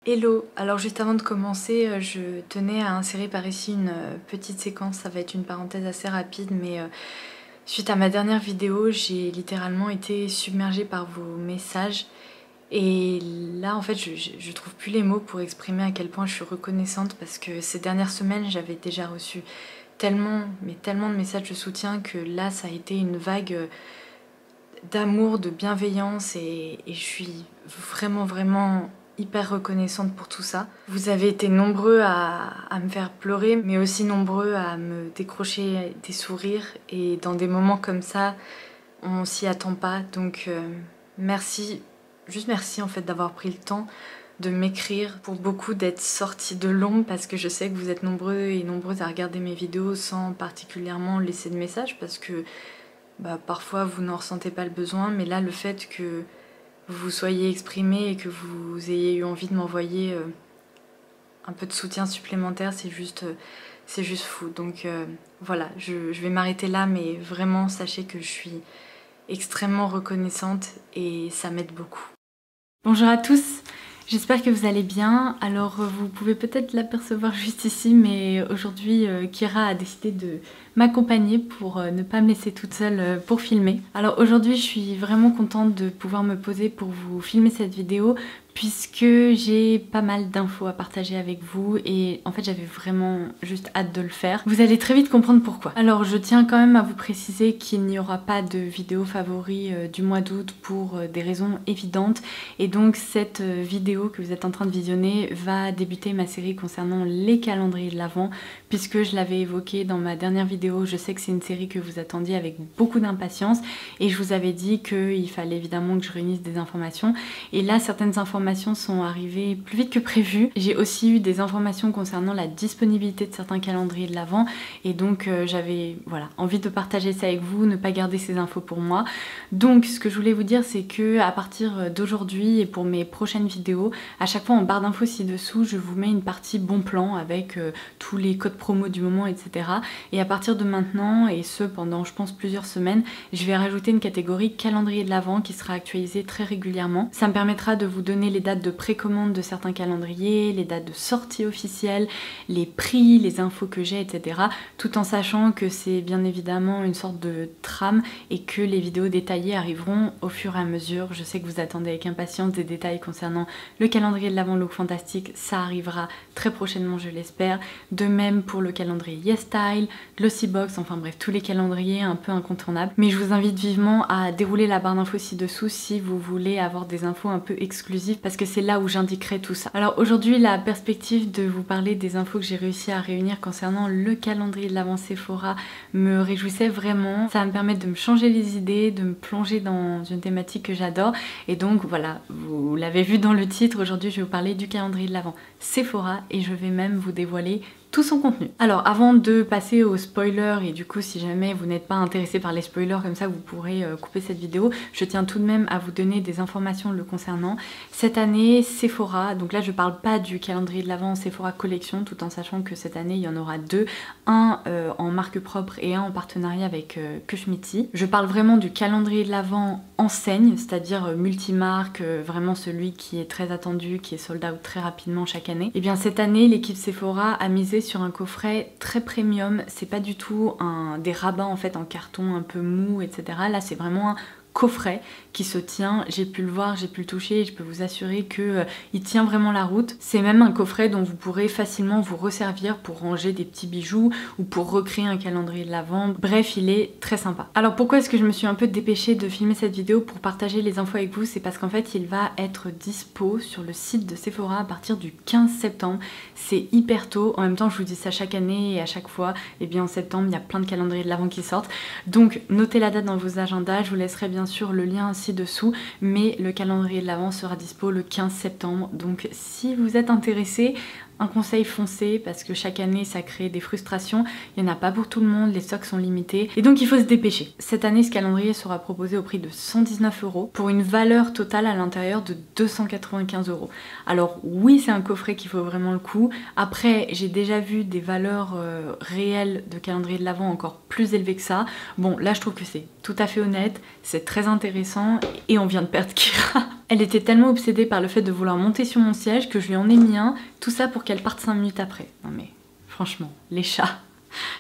Hello, alors juste avant de commencer, je tenais à insérer par ici une petite séquence, ça va être une parenthèse assez rapide, mais suite à ma dernière vidéo, j'ai littéralement été submergée par vos messages. Et là, en fait, je trouve plus les mots pour exprimer à quel point je suis reconnaissante parce que ces dernières semaines, j'avais déjà reçu tellement, mais tellement de messages de soutien que là, ça a été une vague d'amour, de bienveillance et je suis vraiment hyper reconnaissante pour tout ça. Vous avez été nombreux à me faire pleurer, mais aussi nombreux à me décrocher des sourires et dans des moments comme ça, on s'y attend pas. Donc merci, juste merci en fait d'avoir pris le temps de m'écrire, pour beaucoup d'être sorti de l'ombre parce que je sais que vous êtes nombreux et nombreuses à regarder mes vidéos sans particulièrement laisser de message parce que parfois vous n'en ressentez pas le besoin, mais là le fait que vous soyez exprimé et que vous ayez eu envie de m'envoyer un peu de soutien supplémentaire, c'est juste fou. Donc voilà, je vais m'arrêter là, mais vraiment sachez que je suis extrêmement reconnaissante et ça m'aide beaucoup. Bonjour à tous, j'espère que vous allez bien. Alors vous pouvez peut-être l'apercevoir juste ici, mais aujourd'hui Kira a décidé de m'accompagner pour ne pas me laisser toute seule pour filmer. Alors aujourd'hui je suis vraiment contente de pouvoir me poser pour vous filmer cette vidéo puisque j'ai pas mal d'infos à partager avec vous et en fait j'avais vraiment juste hâte de le faire. Vous allez très vite comprendre pourquoi. Alors je tiens quand même à vous préciser qu'il n'y aura pas de vidéo favori du mois d'août pour des raisons évidentes et donc cette vidéo que vous êtes en train de visionner va débuter ma série concernant les calendriers de l'Avent puisque je l'avais évoqué dans ma dernière vidéo. Je sais que c'est une série que vous attendiez avec beaucoup d'impatience et je vous avais dit qu'il fallait évidemment que je réunisse des informations et là certaines informations sont arrivées plus vite que prévu. J'ai aussi eu des informations concernant la disponibilité de certains calendriers de l'Avent et donc j'avais envie de partager ça avec vous, ne pas garder ces infos pour moi. Donc ce que je voulais vous dire c'est que à partir d'aujourd'hui et pour mes prochaines vidéos, à chaque fois en barre d'infos ci-dessous, je vous mets une partie bon plan avec tous les codes promo du moment, etc. Et à partir de maintenant, et ce pendant je pense plusieurs semaines, je vais rajouter une catégorie calendrier de l'Avent qui sera actualisée très régulièrement. Ça me permettra de vous donner les dates de précommande de certains calendriers, les dates de sortie officielles, les prix, les infos que j'ai, etc. Tout en sachant que c'est bien évidemment une sorte de trame et que les vidéos détaillées arriveront au fur et à mesure. Je sais que vous attendez avec impatience des détails concernant le calendrier de l'Avent Look Fantastique, ça arrivera très prochainement je l'espère. De même pour le calendrier YesStyle, Glossybox, enfin bref tous les calendriers un peu incontournables. Mais je vous invite vivement à dérouler la barre d'infos ci-dessous si vous voulez avoir des infos un peu exclusives parce que c'est là où j'indiquerai tout ça. Alors aujourd'hui la perspective de vous parler des infos que j'ai réussi à réunir concernant le calendrier de l'Avent Sephora me réjouissait vraiment. Ça va me permettre de me changer les idées, de me plonger dans une thématique que j'adore et donc voilà, vous l'avez vu dans le titre, aujourd'hui je vais vous parler du calendrier de l'Avent Sephora et je vais même vous dévoiler tout son contenu. Alors avant de passer aux spoilers et du coup si jamais vous n'êtes pas intéressé par les spoilers comme ça vous pourrez couper cette vidéo, je tiens tout de même à vous donner des informations le concernant. Cette année Sephora, donc là je parle pas du calendrier de l'Avent Sephora Collection tout en sachant que cette année il y en aura deux, un en marque propre et un en partenariat avec Kushmiti. Je parle vraiment du calendrier de l'Avent enseigne, c'est-à-dire multimarque, vraiment celui qui est très attendu, qui est sold out très rapidement chaque année. Et bien cette année l'équipe Sephora a misé sur un coffret très premium, c'est pas du tout des rabats en fait en carton un peu mou, etc. Là c'est vraiment un coffret qui se tient, j'ai pu le voir, j'ai pu le toucher et je peux vous assurer que il tient vraiment la route. C'est même un coffret dont vous pourrez facilement vous resservir pour ranger des petits bijoux ou pour recréer un calendrier de l'Avent. Bref, il est très sympa. Alors pourquoi est-ce que je me suis un peu dépêchée de filmer cette vidéo pour partager les infos avec vous? C'est parce qu'en fait il va être dispo sur le site de Sephora à partir du 15 septembre. C'est hyper tôt, en même temps je vous dis ça chaque année et à chaque fois, et bien en septembre il y a plein de calendriers de l'Avent qui sortent. Donc notez la date dans vos agendas, je vous laisserai bien sûr le lien ci-dessous, mais le calendrier de l'Avent sera dispo le 15 septembre. Donc si vous êtes intéressé, un conseil, foncé parce que chaque année ça crée des frustrations, il n'y en a pas pour tout le monde, les stocks sont limités et donc il faut se dépêcher. Cette année ce calendrier sera proposé au prix de 119 € pour une valeur totale à l'intérieur de 295 €. Alors oui c'est un coffret qui vaut vraiment le coup, après j'ai déjà vu des valeurs réelles de calendrier de l'Avent encore plus élevées que ça. Bon là je trouve que c'est tout à fait honnête, c'est très intéressant et on vient de perdre Kira. Elle était tellement obsédée par le fait de vouloir monter sur mon siège que je lui en ai mis un, tout ça pour qu'elle parte 5 minutes après. Non mais franchement, les chats.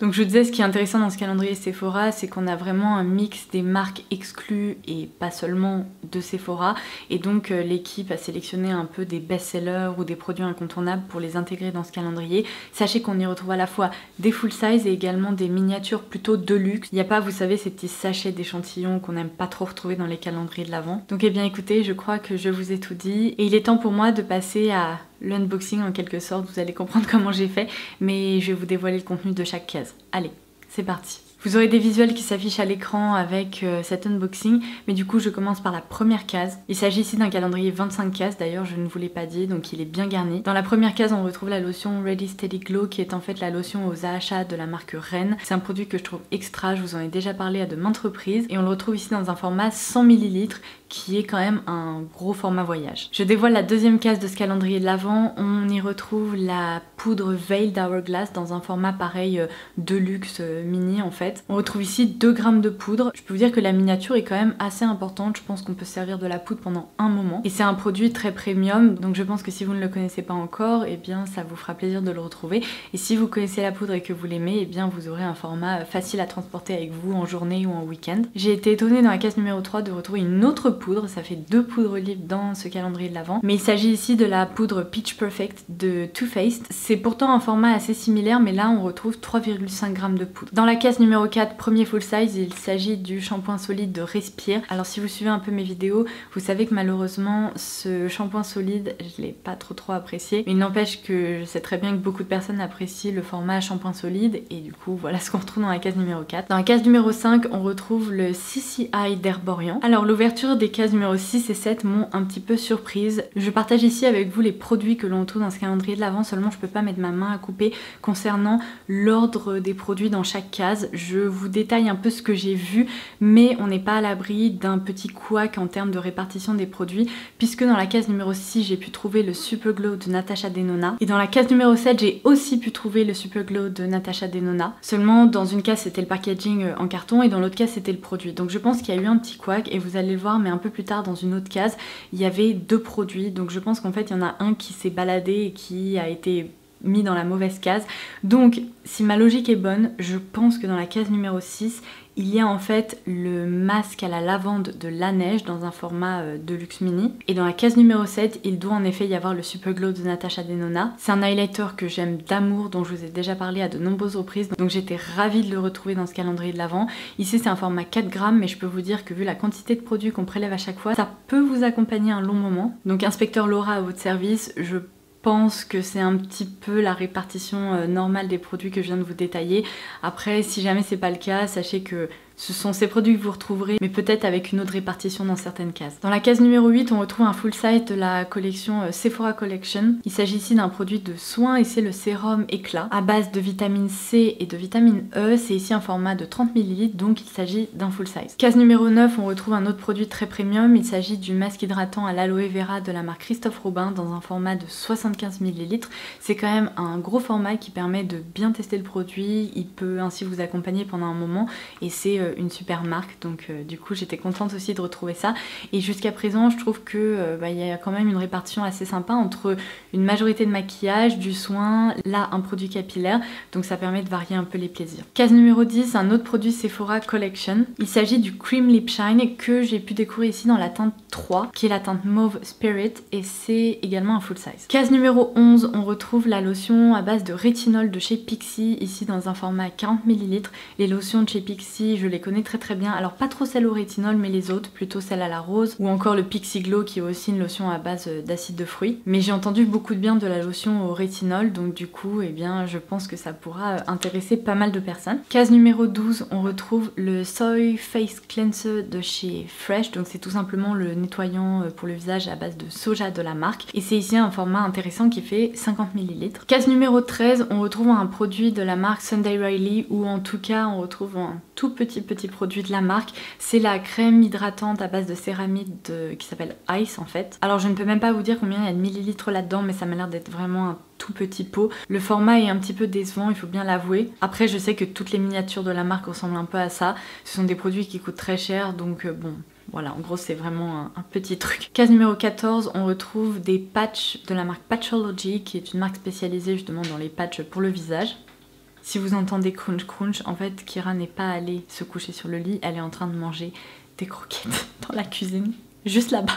Donc je disais, ce qui est intéressant dans ce calendrier Sephora, c'est qu'on a vraiment un mix des marques exclues et pas seulement de Sephora. Et donc l'équipe a sélectionné un peu des best-sellers ou des produits incontournables pour les intégrer dans ce calendrier. Sachez qu'on y retrouve à la fois des full size et également des miniatures plutôt de luxe. Il n'y a pas, vous savez, ces petits sachets d'échantillons qu'on n'aime pas trop retrouver dans les calendriers de l'Avent. Donc eh bien écoutez, je crois que je vous ai tout dit. Et il est temps pour moi de passer à l'unboxing en quelque sorte, vous allez comprendre comment j'ai fait, mais je vais vous dévoiler le contenu de chaque case. Allez, c'est parti. Vous aurez des visuels qui s'affichent à l'écran avec cet unboxing, mais du coup je commence par la première case. Il s'agit ici d'un calendrier 25 cases, d'ailleurs je ne vous l'ai pas dit, donc il est bien garni. Dans la première case on retrouve la lotion Ready Steady Glow qui est en fait la lotion aux AHA de la marque Ren. C'est un produit que je trouve extra, je vous en ai déjà parlé à de maintes reprises, et on le retrouve ici dans un format 100 ml qui est quand même un gros format voyage. Je dévoile la deuxième case de ce calendrier de l'Avent. On y retrouve la poudre Veiled Hourglass dans un format pareil de luxe mini en fait. On retrouve ici 2 grammes de poudre. Je peux vous dire que la miniature est quand même assez importante. Je pense qu'on peut se servir de la poudre pendant un moment. Et c'est un produit très premium, donc je pense que si vous ne le connaissez pas encore, eh bien ça vous fera plaisir de le retrouver. Et si vous connaissez la poudre et que vous l'aimez, eh bien vous aurez un format facile à transporter avec vous en journée ou en week-end. J'ai été étonnée dans la case numéro 3 de retrouver une autre poudre. Ça fait 2 poudres libres dans ce calendrier de l'Avent. Mais il s'agit ici de la poudre Peach Perfect de Too Faced. C'est pourtant un format assez similaire, mais là on retrouve 3,5 g de poudre. Dans la case numéro 4, premier full size, il s'agit du shampoing solide de Respire. Alors si vous suivez un peu mes vidéos, vous savez que malheureusement ce shampoing solide, je l'ai pas trop apprécié. Mais il n'empêche que je sais très bien que beaucoup de personnes apprécient le format shampoing solide. Et du coup voilà ce qu'on retrouve dans la case numéro 4. Dans la case numéro 5, on retrouve le CCI d'Herborian. Alors l'ouverture des cases numéro 6 et 7 m'ont un petit peu surprise. Je partage ici avec vous les produits que l'on trouve dans ce calendrier de l'Avent, seulement je peux pas mettre ma main à couper concernant l'ordre des produits dans chaque case. Je vous détaille un peu ce que j'ai vu, mais on n'est pas à l'abri d'un petit couac en termes de répartition des produits, puisque dans la case numéro 6 j'ai pu trouver le Super Glow de Natasha Denona, et dans la case numéro 7 j'ai aussi pu trouver le Super Glow de Natasha Denona. Seulement dans une case c'était le packaging en carton et dans l'autre case c'était le produit. Donc je pense qu'il y a eu un petit couac et vous allez le voir, mais un peu plus tard dans une autre case il y avait 2 produits, donc je pense qu'en fait il y en a un qui s'est baladé et qui a été mis dans la mauvaise case. Donc si ma logique est bonne, je pense que dans la case numéro 6 il y a en fait le masque à la lavande de La Neige dans un format de luxe mini. Et dans la case numéro 7, il doit en effet y avoir le Super Glow de Natasha Denona. C'est un highlighter que j'aime d'amour, dont je vous ai déjà parlé à de nombreuses reprises. Donc j'étais ravie de le retrouver dans ce calendrier de l'Avent. Ici c'est un format 4 grammes, mais je peux vous dire que vu la quantité de produits qu'on prélève à chaque fois, ça peut vous accompagner un long moment. Donc inspecteur Laura à votre service, je pense que c'est un petit peu la répartition normale des produits que je viens de vous détailler. Après, si jamais c'est pas le cas, sachez que ce sont ces produits que vous retrouverez, mais peut-être avec une autre répartition dans certaines cases. Dans la case numéro 8, on retrouve un full size de la collection Sephora Collection. Il s'agit ici d'un produit de soin et c'est le sérum éclat à base de vitamine C et de vitamine E. C'est ici un format de 30 ml, donc il s'agit d'un full size. Case numéro 9, on retrouve un autre produit très premium. Il s'agit du masque hydratant à l'aloe vera de la marque Christophe Robin dans un format de 75 ml. C'est quand même un gros format qui permet de bien tester le produit. Il peut ainsi vous accompagner pendant un moment et c'est une super marque, donc du coup j'étais contente aussi de retrouver ça. Et jusqu'à présent je trouve que il y a quand même une répartition assez sympa entre une majorité de maquillage, du soin, là un produit capillaire, donc ça permet de varier un peu les plaisirs. Case numéro 10, un autre produit Sephora Collection. Il s'agit du Cream Lip Shine que j'ai pu découvrir ici dans la teinte 3, qui est la teinte Mauve Spirit, et c'est également un full size. Case numéro 11, on retrouve la lotion à base de rétinol de chez Pixi, ici dans un format 40 ml. Les lotions de chez Pixi, je les connais très bien, alors pas trop celle au rétinol mais les autres, plutôt celle à la rose, ou encore le Pixi Glow qui est aussi une lotion à base d'acide de fruits. Mais j'ai entendu beaucoup de bien de la lotion au rétinol, donc du coup eh bien je pense que ça pourra intéresser pas mal de personnes. Case numéro 12, on retrouve le Soy Face Cleanser de chez Fresh, donc c'est tout simplement le nettoyant pour le visage à base de soja de la marque, et c'est ici un format intéressant qui fait 50 ml. Case numéro 13, on retrouve un produit de la marque Sunday Riley, ou en tout cas on retrouve un tout petit produit de la marque, c'est la crème hydratante à base de céramide qui s'appelle Ice en fait. Alors je ne peux même pas vous dire combien il y a de millilitres là-dedans, mais ça m'a l'air d'être vraiment un tout petit pot. Le format est un petit peu décevant, il faut bien l'avouer. Après je sais que toutes les miniatures de la marque ressemblent un peu à ça. Ce sont des produits qui coûtent très cher, donc bon... Voilà, en gros c'est vraiment un petit truc. Case numéro 14, on retrouve des patchs de la marque Patchology, qui est une marque spécialisée justement dans les patchs pour le visage. Si vous entendez crunch crunch, en fait Kira n'est pas allée se coucher sur le lit, elle est en train de manger des croquettes dans la cuisine, juste là-bas.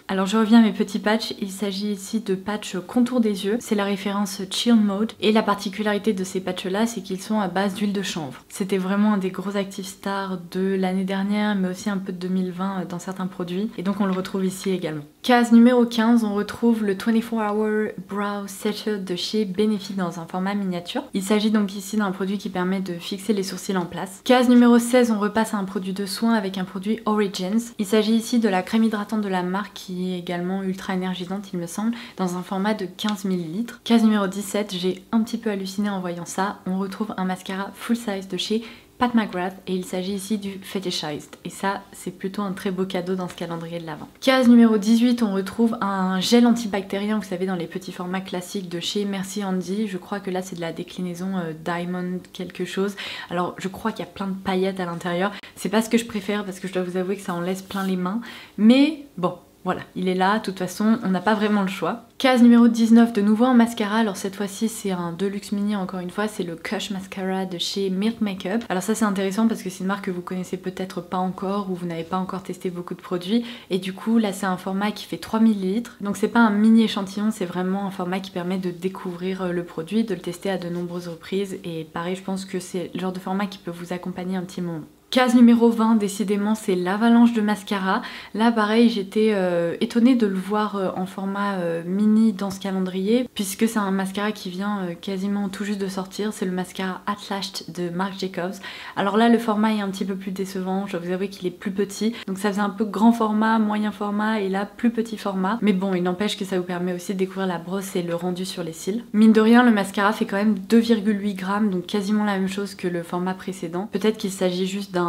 Alors je reviens à mes petits patchs, il s'agit ici de patchs contour des yeux, c'est la référence Chill Mode et la particularité de ces patchs là c'est qu'ils sont à base d'huile de chanvre. C'était vraiment un des gros actifs stars de l'année dernière mais aussi un peu de 2020 dans certains produits et donc on le retrouve ici également. Case numéro 15, on retrouve le 24 Hour Brow Setter de chez Benefit dans un format miniature. Il s'agit donc ici d'un produit qui permet de fixer les sourcils en place. Case numéro 16, on repasse à un produit de soin avec un produit Origins. Il s'agit ici de la crème hydratante de la marque qui est également ultra énergisante il me semble, dans un format de 15 ml. Case numéro 17, j'ai un petit peu halluciné en voyant ça. On retrouve un mascara full size de chez Pat McGrath et il s'agit ici du Fetishized et ça c'est plutôt un très beau cadeau dans ce calendrier de l'Avent. Case numéro 18, on retrouve un gel antibactérien, vous savez dans les petits formats classiques de chez Merci Handy. Je crois que là c'est de la déclinaison Diamond quelque chose. Alors je crois qu'il y a plein de paillettes à l'intérieur. C'est pas ce que je préfère parce que je dois vous avouer que ça en laisse plein les mains. Mais bon, voilà, il est là, de toute façon, on n'a pas vraiment le choix. Case numéro 19, de nouveau en mascara, alors cette fois-ci c'est un Deluxe Mini encore une fois, c'est le Kush Mascara de chez Milk Makeup. Alors ça c'est intéressant parce que c'est une marque que vous connaissez peut-être pas encore ou vous n'avez pas encore testé beaucoup de produits et du coup là c'est un format qui fait 3 ml, donc c'est pas un mini échantillon, c'est vraiment un format qui permet de découvrir le produit, de le tester à de nombreuses reprises et pareil je pense que c'est le genre de format qui peut vous accompagner un petit moment. Case numéro 20, décidément c'est l'avalanche de mascara. Là pareil j'étais étonnée de le voir en format mini dans ce calendrier puisque c'est un mascara qui vient quasiment tout juste de sortir. C'est le mascara At Last de Marc Jacobs. Alors là le format est un petit peu plus décevant, je dois vous avouer qu'il est plus petit. Donc ça faisait un peu grand format, moyen format et là plus petit format. Mais bon il n'empêche que ça vous permet aussi de découvrir la brosse et le rendu sur les cils. Mine de rien le mascara fait quand même 2,8 grammes donc quasiment la même chose que le format précédent. Peut-être qu'il s'agit juste d'un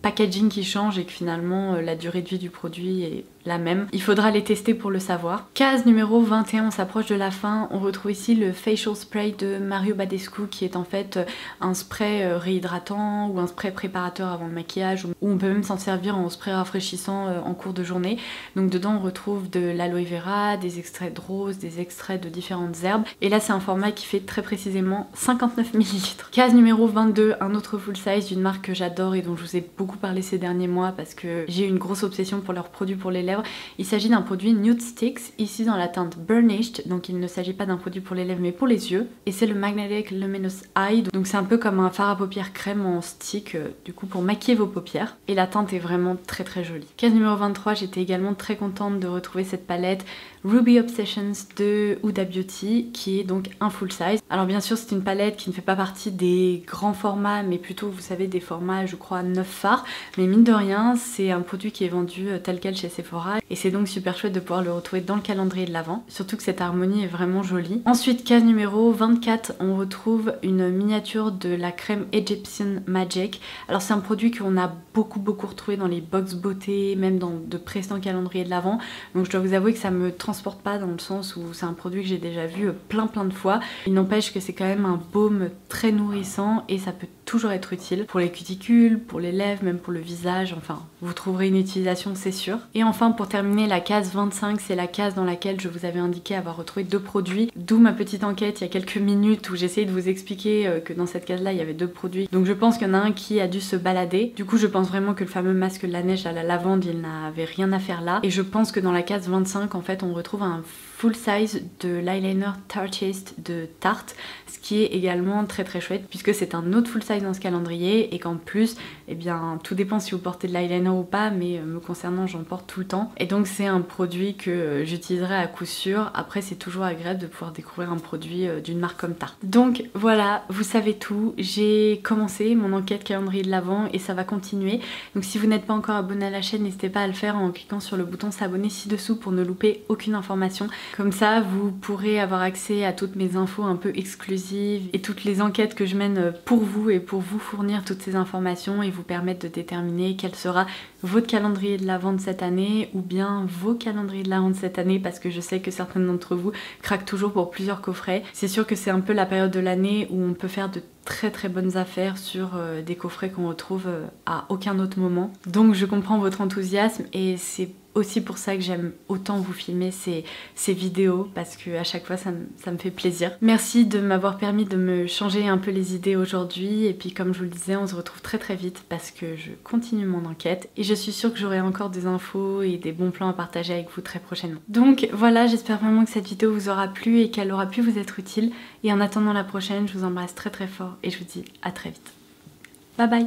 packaging qui change et que finalement la durée de vie du produit est la même. Il faudra les tester pour le savoir. Case numéro 21, on s'approche de la fin. On retrouve ici le Facial Spray de Mario Badescu qui est en fait un spray réhydratant ou un spray préparateur avant le maquillage ou on peut même s'en servir en spray rafraîchissant en cours de journée. Donc dedans on retrouve de l'aloe vera, des extraits de rose, des extraits de différentes herbes et là c'est un format qui fait très précisément 59 ml. Case numéro 22, un autre full size d'une marque que j'adore et dont je vous ai beaucoup parlé ces derniers mois parce que j'ai une grosse obsession pour leurs produits pour les lèvres. Il s'agit d'un produit Nude Sticks, ici dans la teinte Burnished, donc il ne s'agit pas d'un produit pour les lèvres mais pour les yeux. Et c'est le Magnetic Luminous Eye, donc c'est un peu comme un fard à paupières crème en stick, du coup pour maquiller vos paupières. Et la teinte est vraiment très très jolie. Case numéro 23, j'étais également très contente de retrouver cette palette Ruby Obsessions de Huda Beauty, qui est donc un full size. Alors bien sûr c'est une palette qui ne fait pas partie des grands formats, mais plutôt vous savez des formats je crois 9 fards. Mais mine de rien, c'est un produit qui est vendu tel quel chez Sephora et c'est donc super chouette de pouvoir le retrouver dans le calendrier de l'Avent. Surtout que cette harmonie est vraiment jolie. Ensuite, case numéro 24, on retrouve une miniature de la crème Egyptian Magic. Alors c'est un produit qu'on a beaucoup retrouvé dans les box beauté, même dans de précédents calendriers de l'Avent. Donc je dois vous avouer que ça me transporte pas dans le sens où c'est un produit que j'ai déjà vu plein de fois. Il n'empêche que c'est quand même un baume très nourrissant et ça peut toujours être utile pour les cuticules, pour les lèvres, même pour le visage, enfin vous trouverez une utilisation c'est sûr. Et enfin pour terminer la case 25, c'est la case dans laquelle je vous avais indiqué avoir retrouvé 2 produits, d'où ma petite enquête il y a quelques minutes où j'essayais de vous expliquer que dans cette case là il y avait 2 produits. Donc je pense qu'il y en a un qui a dû se balader. Du coup je pense vraiment que le fameux masque de la neige à la lavande il n'avait rien à faire là. Et je pense que dans la case 25 en fait on retrouve un full size de l'eyeliner Tartist de Tarte, ce qui est également très chouette puisque c'est un autre full size dans ce calendrier et qu'en plus, eh bien tout dépend si vous portez de l'eyeliner ou pas, mais me concernant j'en porte tout le temps et donc c'est un produit que j'utiliserai à coup sûr. Après c'est toujours agréable de pouvoir découvrir un produit d'une marque comme Tarte. Donc voilà, vous savez tout, j'ai commencé mon enquête calendrier de l'Avent et ça va continuer. Donc si vous n'êtes pas encore abonné à la chaîne, n'hésitez pas à le faire en cliquant sur le bouton s'abonner ci-dessous pour ne louper aucune information. Comme ça, vous pourrez avoir accès à toutes mes infos un peu exclusives et toutes les enquêtes que je mène pour vous et pour vous fournir toutes ces informations et vous permettre de déterminer quel sera votre calendrier de l'Avent de cette année ou bien vos calendriers de l'Avent de cette année, parce que je sais que certaines d'entre vous craquent toujours pour plusieurs coffrets. C'est sûr que c'est un peu la période de l'année où on peut faire de très bonnes affaires sur des coffrets qu'on retrouve à aucun autre moment. Donc je comprends votre enthousiasme et c'est aussi pour ça que j'aime autant vous filmer ces vidéos, parce que à chaque fois ça me fait plaisir. Merci de m'avoir permis de me changer un peu les idées aujourd'hui, et puis comme je vous le disais, on se retrouve très vite parce que je continue mon enquête et je suis sûre que j'aurai encore des infos et des bons plans à partager avec vous très prochainement. Donc voilà, j'espère vraiment que cette vidéo vous aura plu et qu'elle aura pu vous être utile, et en attendant la prochaine, je vous embrasse très fort et je vous dis à très vite. Bye bye.